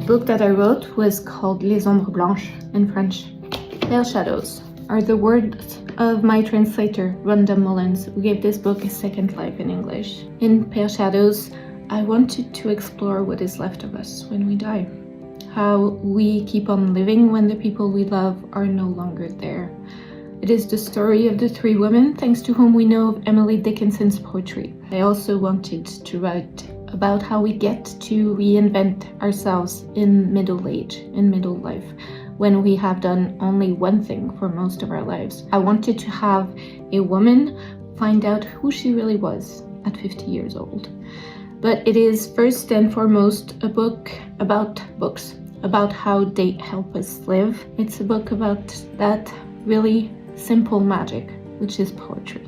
book that I wrote was called Les Ombres Blanches in French. Pale shadows are the words of my translator, Rhonda Mullins, who gave this book a second life in English. In Pale Shadows, I wanted to explore what is left of us when we die. How we keep on living when the people we love are no longer there. It is the story of the three women, thanks to whom we know of Emily Dickinson's poetry. I also wanted to write about how we get to reinvent ourselves in middle age, in middle life, when we have done only one thing for most of our lives. I wanted to have a woman find out who she really was at 50 years old. But it is first and foremost a book about books, about how they help us live. It's a book about that really simple magic, which is poetry.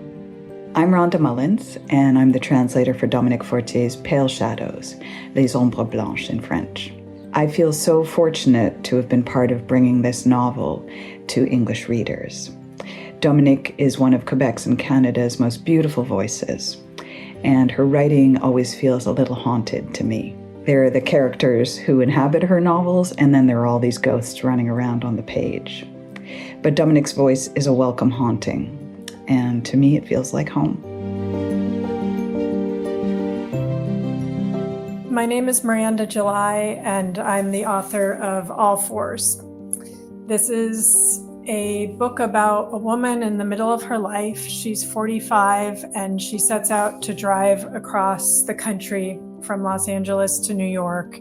I'm Rhonda Mullins, and I'm the translator for Dominique Fortier's Pale Shadows, Les Ombres Blanches in French. I feel so fortunate to have been part of bringing this novel to English readers. Dominique is one of Quebec's and Canada's most beautiful voices, and her writing always feels a little haunted to me. There are the characters who inhabit her novels, and then there are all these ghosts running around on the page. But Dominique's voice is a welcome haunting, and to me it feels like home. My name is Miranda July, and I'm the author of All Fours. This is a book about a woman in the middle of her life. She's 45, and she sets out to drive across the country from Los Angeles to New York.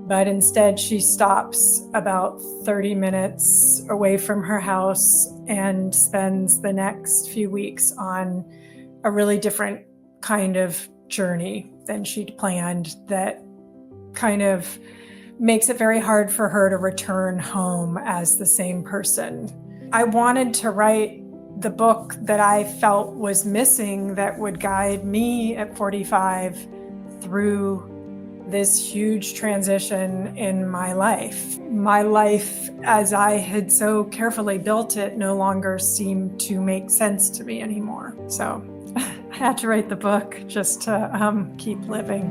But instead, she stops about 30 minutes away from her house and spends the next few weeks on a really different kind of journey than she'd planned, that kind of makes it very hard for her to return home as the same person. I wanted to write the book that I felt was missing, that would guide me at 45 through this huge transition in my life. My life, as I had so carefully built it, no longer seemed to make sense to me anymore. So I had to write the book just to keep living.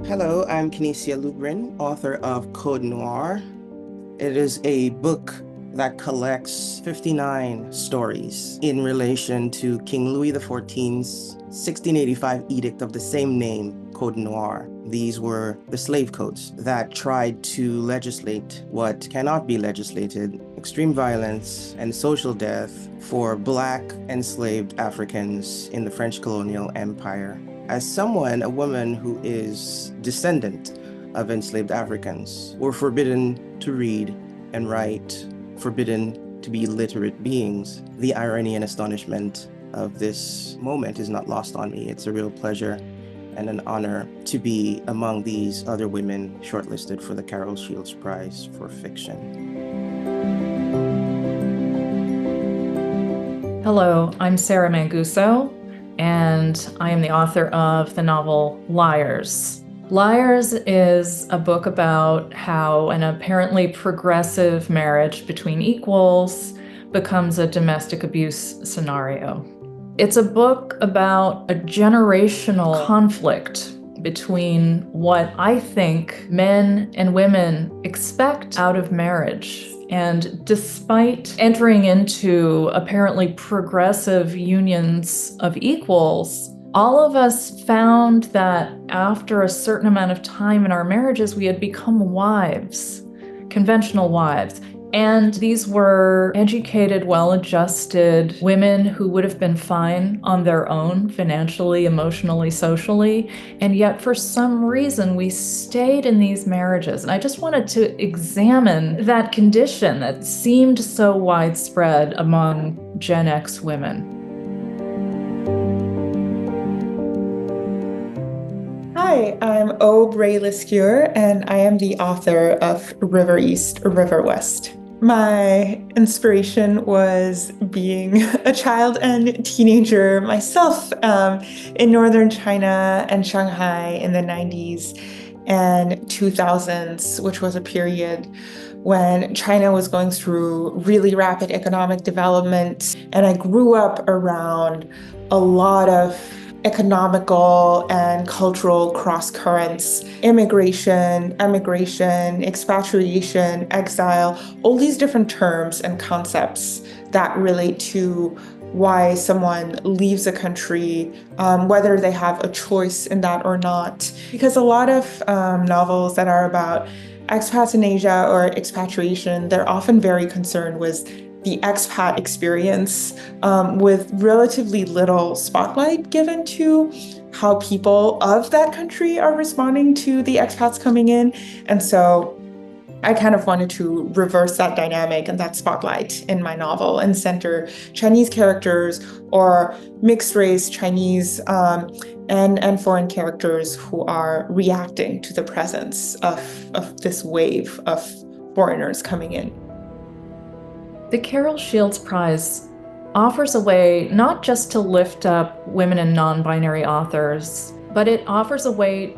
Hello, I'm Canisia Lubrin, author of Code Noir. It is a book that collects 59 stories in relation to King Louis XIV's 1685 edict of the same name, Code Noir. These were the slave codes that tried to legislate what cannot be legislated: extreme violence and social death for Black enslaved Africans in the French colonial empire. As someone, a woman who is descendant of enslaved Africans, were forbidden to read and write, forbidden to be literate beings, the irony and astonishment of this moment is not lost on me. It's a real pleasure and an honor to be among these other women shortlisted for the Carol Shields Prize for Fiction. Hello, I'm Sarah Manguso, and I am the author of the novel Liars. Liars is a book about how an apparently progressive marriage between equals becomes a domestic abuse scenario. It's a book about a generational conflict between what I think men and women expect out of marriage. And despite entering into apparently progressive unions of equals, all of us found that after a certain amount of time in our marriages, we had become wives, conventional wives. And these were educated, well-adjusted women who would have been fine on their own, financially, emotionally, socially. And yet, for some reason, we stayed in these marriages. And I just wanted to examine that condition that seemed so widespread among Gen X women. Hi, I'm Aube Lescure, and I am the author of River East, River West. My inspiration was being a child and teenager myself in northern China and Shanghai in the 90s and 2000s, which was a period when China was going through really rapid economic development. And I grew up around a lot of economical and cultural cross currents, immigration, emigration, expatriation, exile, all these different terms and concepts that relate to why someone leaves a country, whether they have a choice in that or not. Because a lot of novels that are about expats in Asia or expatriation, they're often very concerned with the expat experience, with relatively little spotlight given to how people of that country are responding to the expats coming in. And so I kind of wanted to reverse that dynamic and that spotlight in my novel and center Chinese characters or mixed race Chinese and foreign characters who are reacting to the presence of this wave of foreigners coming in. The Carol Shields Prize offers a way not just to lift up women and non-binary authors, but it offers a way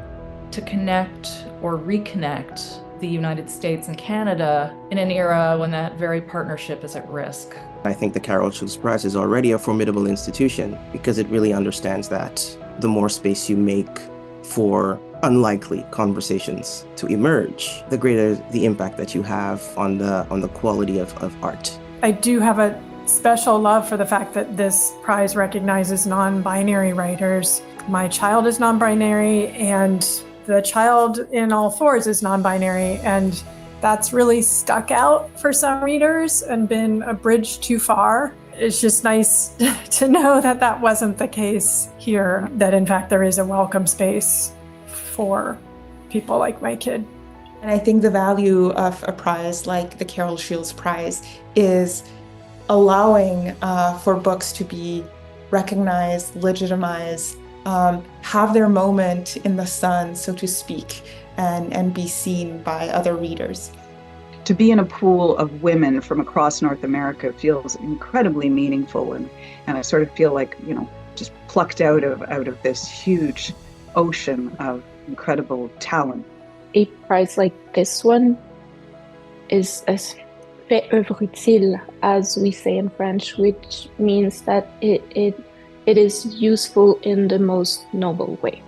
to connect or reconnect the United States and Canada in an era when that very partnership is at risk. I think the Carol Shields Prize is already a formidable institution because it really understands that the more space you make for unlikely conversations to emerge, the greater the impact that you have on the quality of art. I do have a special love for the fact that this prize recognizes non-binary writers. My child is non-binary, and the child in All Fours is non-binary, and that's really stuck out for some readers and been a bridge too far. It's just nice to know that that wasn't the case here, that in fact there is a welcome space for people like my kid. And I think the value of a prize like the Carol Shields Prize is allowing for books to be recognized, legitimized, have their moment in the sun, so to speak, and be seen by other readers. To be in a pool of women from across North America feels incredibly meaningful, and I sort of feel like, just plucked out of this huge ocean of incredible talent. A prize like this one is a fait œuvre utile, as we say in French, which means that it is useful in the most noble way.